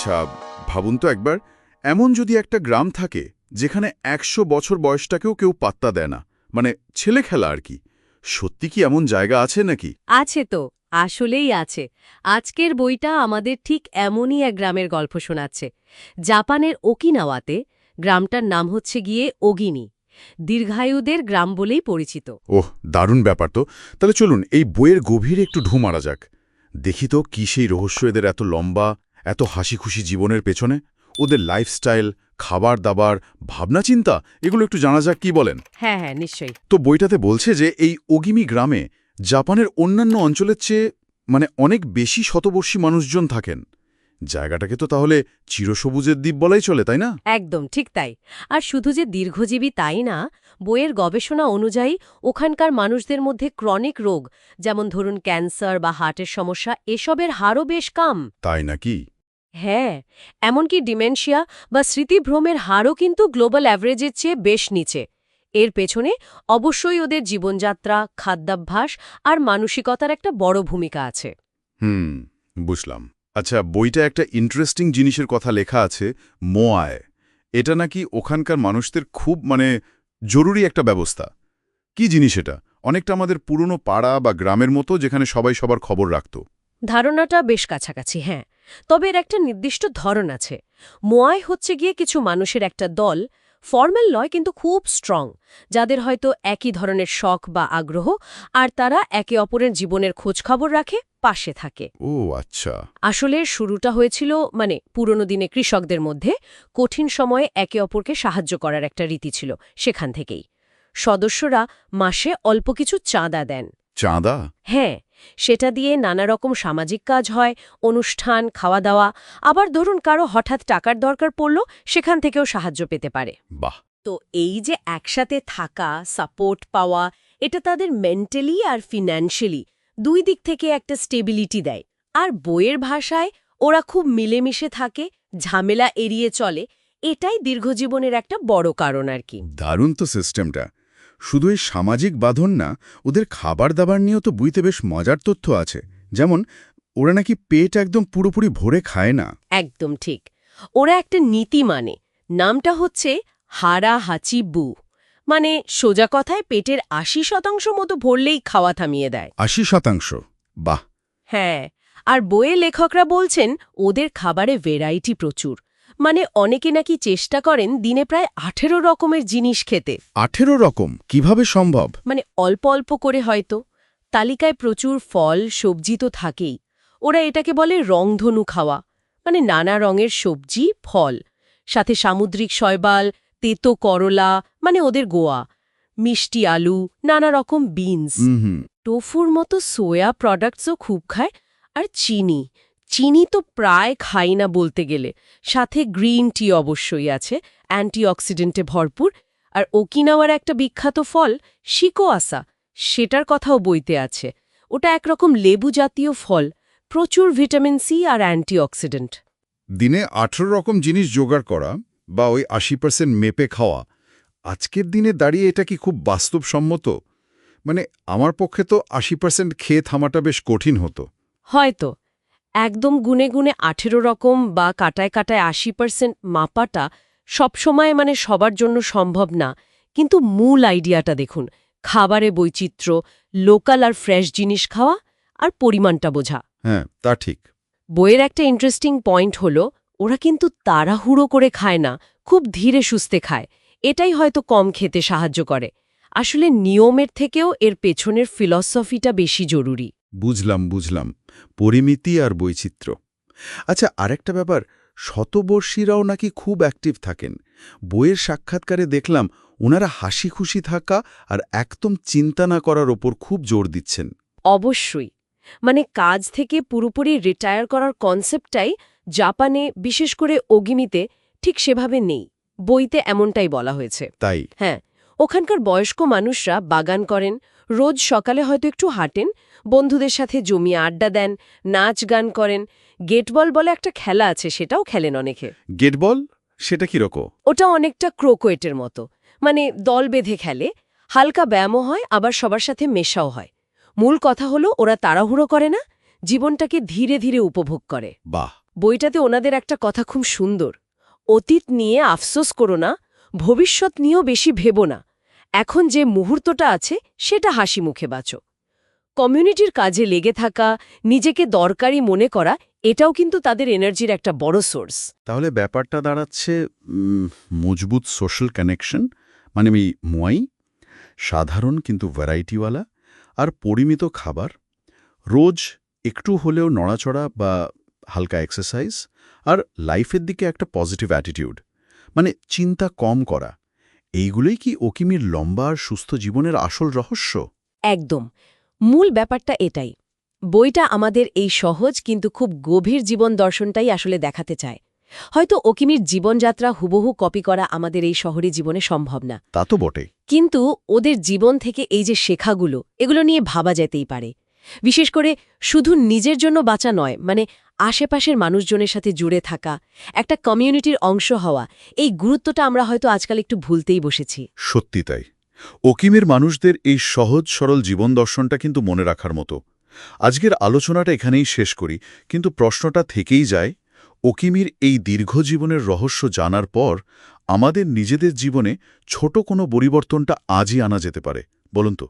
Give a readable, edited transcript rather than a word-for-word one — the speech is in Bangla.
আচ্ছা, ভাবুন তো একবার, এমন যদি একটা গ্রাম থাকে যেখানে ১০০ বছর বয়সটাকেও কেউ পাত্তা দেয় না, মানে ছেলে খেলা আর কি। সত্যি কি এমন জায়গা আছে নাকি? আছে তো, আসলেই আছে। আজকের বইটা আমাদের ঠিক এমনই এক গ্রামের গল্প শোনাচ্ছে। জাপানের ওকিনাওয়াতে গ্রামটার নাম হচ্ছে গিয়ে ওগিনি। দীর্ঘায়ুদের গ্রাম বলেই পরিচিত। ওহ, দারুণ ব্যাপার তো। তাহলে চলুন এই বইয়ের গভীরে একটু ঢু মারা যাক। দেখি তো কি সেই রহস্য এদের এত লম্বা, এত হাসি খুশি জীবনের পেছনে। ওদের লাইফস্টাইল, খাবার দাবার, ভাবনা চিন্তা, এগুলো একটু জানা যাক, কি বলেন? হ্যাঁ হ্যাঁ, নিশ্চয়ই। তো বইটাতে বলছে যে এই ওগিমি গ্রামে জাপানের অন্যান্য অঞ্চলের চেয়ে অনেক বেশি শতবর্ষী মানুষজন থাকেন। জায়গাটাকে তো তাহলে চিরসবুজের দ্বীপ বলাই চলে, তাই না? একদম ঠিক তাই। আর শুধু যে দীর্ঘজীবী তাই না, বইয়ের গবেষণা অনুযায়ী ওখানকার মানুষদের মধ্যে ক্রনিক রোগ, যেমন ধরুন ক্যান্সার বা হার্টের সমস্যা, এসবের হারও বেশ কম। তাই নাকি? হ্যাঁ, এমনকি ডিমেনশিয়া বা স্মৃতিভ্রমের হারও কিন্তু গ্লোবাল অ্যাভারেজের চেয়ে বেশ নিচে। এর পেছনে অবশ্যই ওদের জীবনযাত্রা, খাদ্যাভ্যাস আর মানসিকতার একটা বড় ভূমিকা আছে। হুম, বুঝলাম। আচ্ছা, বইটা একটা ইন্টারেস্টিং জিনিসের কথা লেখা আছে, মোয়ায়। এটা নাকি ওখানকার মানুষদের খুব জরুরি একটা ব্যবস্থা। কি জিনিস এটা? অনেকটা আমাদের পুরনো পাড়া বা গ্রামের মতো, যেখানে সবাই সবার খবর রাখত। ধারণাটা বেশ কাছাকাছি, হ্যাঁ। তবে এর একটা নির্দিষ্ট ধরন আছে। মোয়াই হচ্ছে গিয়ে কিছু মানুষের একটা দল, ফর্মাল নয় কিন্তু খুব স্ট্রং, যাদের হয়তো একই ধরনের শখ বা আগ্রহ, আর তারা একে অপরের জীবনের খোঁজখবর রাখে, পাশে থাকে। ও আচ্ছা। আসলে শুরুটা হয়েছিল পুরনো দিনে কৃষকদের মধ্যে কঠিন সময়ে একে অপরকে সাহায্য করার একটা রীতি ছিল, সেখান থেকেই। সদস্যরা মাসে অল্প কিছু চাঁদা দেন। চাঁদা? হ্যাঁ, সেটা দিয়ে নানা রকম সামাজিক কাজ হয়, অনুষ্ঠান, খাওয়া দাওয়া। আবার ধরুন কারো হঠাৎ টাকার দরকার পড়ল, সেখান থেকেও সাহায্য পেতে পারে। বাহ। তো এই যে একসাথে থাকা, সাপোর্ট পাওয়া, এটা তাদের মেন্টালি আর ফিন্যান্সিয়ালি দুই দিক থেকে একটা স্টেবিলিটি দেয়। আর বইয়ের ভাষায় ওরা খুব মিলেমিশে থাকে, ঝামেলা এড়িয়ে চলে। এটাই দীর্ঘজীবনের একটা বড় কারণ আর কি। দারুণ তো সিস্টেমটা। শুধু এই সামাজিক বাঁধন না, ওদের খাবার দাবার নিয়েও তো বইতে বেশ মজার তথ্য আছে। যেমন ওরা নাকি পেট একদম পুরোপুরি ভরে খায় না। একদম ঠিক। ওরা একটা নীতি নামটা হচ্ছে হারা হাচি বু। সোজা কথায় পেটের ৮০% মতো ভরলেই খাওয়া থামিয়ে দেয়। ৮০%? বাহ। হ্যাঁ, আর বইয়ের লেখকরা বলছেন ওদের খাবারে ভেরাইটি প্রচুর। অনেকে নাকি চেষ্টা করেন দিনে প্রায় ১৮ রকমের জিনিস খেতে। ১৮ রকম কিভাবে সম্ভব? অল্প অল্প করে হয়তো। তালিকায় প্রচুর ফল, সবজি তো থাকেই। ওরা এটাকে বলে রংধনু খাওয়া। নানা রঙের সবজি, ফল, সাথে সামুদ্রিক শৈবাল, তেতো করলা, ওদের গোয়া, মিষ্টি আলু, নানা রকম বিনস, হুম। টোফুর মতো সোয়া প্রোডাক্টসও খুব খায়। আর চিনি, চিনি তো প্রায় খাই না বলতে গেলে। সাথে গ্রিন টি অবশ্যই আছে, অ্যান্টিঅক্সিডেন্টে ভরপুর। আর ওকিনাওয়ার একটা বিখ্যাত ফল শিকোয়াসা, সেটার কথাও বইতে আছে। ওটা একরকম লেবু জাতীয় ফল, প্রচুর ভিটামিন সি আর অ্যান্টিঅক্সিডেন্ট। দিনে ১৮ রকম জিনিস জোগাড় করা বা ওই ৮০% মেপে খাওয়া, আজকের দিনে দাঁড়িয়ে এটা কি খুব বাস্তবসম্মত? আমার পক্ষে তো ৮০% খেয়ে থামাটা বেশ কঠিন হতো। হয়তো একদম গুনে গুনে ১৮ রকম বা কাটায় কাটায় ৮০% মাপাটা সবসময় সবার জন্য সম্ভব না। কিন্তু মূল আইডিয়াটা দেখুন, খাবারে বৈচিত্র্য, লোকাল আর ফ্রেশ জিনিস খাওয়া, আর পরিমাণটা বোঝা। হ্যাঁ, তা ঠিক। বইয়ের একটা ইন্টারেস্টিং পয়েন্ট হলো ওরা কিন্তু তাড়াহুড়ো করে খায় না, খুব ধীরে সুস্থে খায়। এটাই হয়তো কম খেতে সাহায্য করে। আসলে নিয়মের থেকেও এর পেছনের ফিলসফিটা বেশি জরুরি। বুঝলাম। পরিমিতি আর বৈচিত্র্য। আচ্ছা, আরেকটা ব্যাপার, শতবর্ষীরাও নাকি খুব অ্যাক্টিভ থাকেন। বইয়ের সাক্ষাৎকারে দেখলাম ওনারা হাসি খুশি থাকা আর একদম চিন্তা না করার ওপর খুব জোর দিচ্ছেন। অবশ্যই। কাজ থেকে পুরোপুরি রিটায়ার করার কনসেপ্টটাই জাপানে, বিশেষ করে ওগিমিতে ঠিক সেভাবে নেই। বইতে এমনটাই বলা হয়েছে। তাই? হ্যাঁ, ওখানকার বয়স্ক মানুষরা বাগান করেন, রোজ সকালে হয়তো একটু হাঁটেন, বন্ধুদের সাথে জমিয়ে আড্ডা দেন, নাচ গান করেন। গেটবল বলে একটা খেলা আছে, সেটাও খেলেন অনেকে। গেটবল? সেটা কিরকম? ওটা অনেকটা ক্রোকোয়েটের মতো। দল বেঁধে খেলে, হালকা ব্যায়ামও হয়, আবার সবার সাথে মেশাও হয়। মূল কথা হলো ওরা তাড়াহুড়ো করে না, জীবনটাকে ধীরে ধীরে উপভোগ করে। বাহ। বইটাতে ওনাদের একটা কথা খুব সুন্দর। অতীত নিয়ে আফসোস করো না, ভবিষ্যৎ নিয়েও বেশি ভেবো না। এখন যে মুহূর্তটা আছে সেটা হাসি মুখে বাঁচো। কমিউনিটির কাজে লেগে থাকা, নিজেকে দরকারি মনে করা, এটাও কিন্তু তাদের এনার্জির একটা বড় সোর্স। তাহলে ব্যাপারটা দাঁড়াচ্ছে মজবুত সোশ্যাল কানেকশন, মানে আমি মোয়াই, সাধারণ কিন্তু ভ্যারাইটিওয়ালা, আর পরিমিত খাবার, রোজ একটু হলেও নড়াচড়া বা হালকা এক্সারসাইজ, আর লাইফের দিকে একটা পজিটিভ অ্যাটিটিউড, মানে চিন্তা কম করা। এইগুলোই কি ওকিমির লম্বা আর সুস্থ জীবনের আসল রহস্য? একদম মূল ব্যাপারটা এটাই। বইটা আমাদের এই সহজ কিন্তু খুব গভীর জীবন দর্শনটাই আসলে দেখাতে চায়। হয়তো ওকিমির জীবনযাত্রা হুবহু কপি করা আমাদের এই শহরে জীবনে সম্ভব না, তা তো বটেই। কিন্তু ওদের জীবন থেকে এই যে শেখাগুলো, এগুলো নিয়ে ভাবা যেতেই পারে। বিশেষ করে শুধু নিজের জন্য বাঁচা নয়, মানে আশেপাশের মানুষজনের সাথে জুড়ে থাকা, একটা কমিউনিটির অংশ হওয়া, এই গুরুত্বটা আমরা হয়তো আজকাল একটু ভুলতেই বসেছি। সত্যি তাই। ওকিমের মানুষদের এই সহজ সরল জীবন দর্শনটা কিন্তু মনে রাখার মতো। আজকের আলোচনাটা এখানেই শেষ করি, কিন্তু প্রশ্নটা থেকেই যায়, ওকিমির এই দীর্ঘ জীবনের রহস্য জানার পর আমাদের নিজেদের জীবনে ছোট কোনো পরিবর্তনটা আজই আনা যেতে পারে, বলুন তো?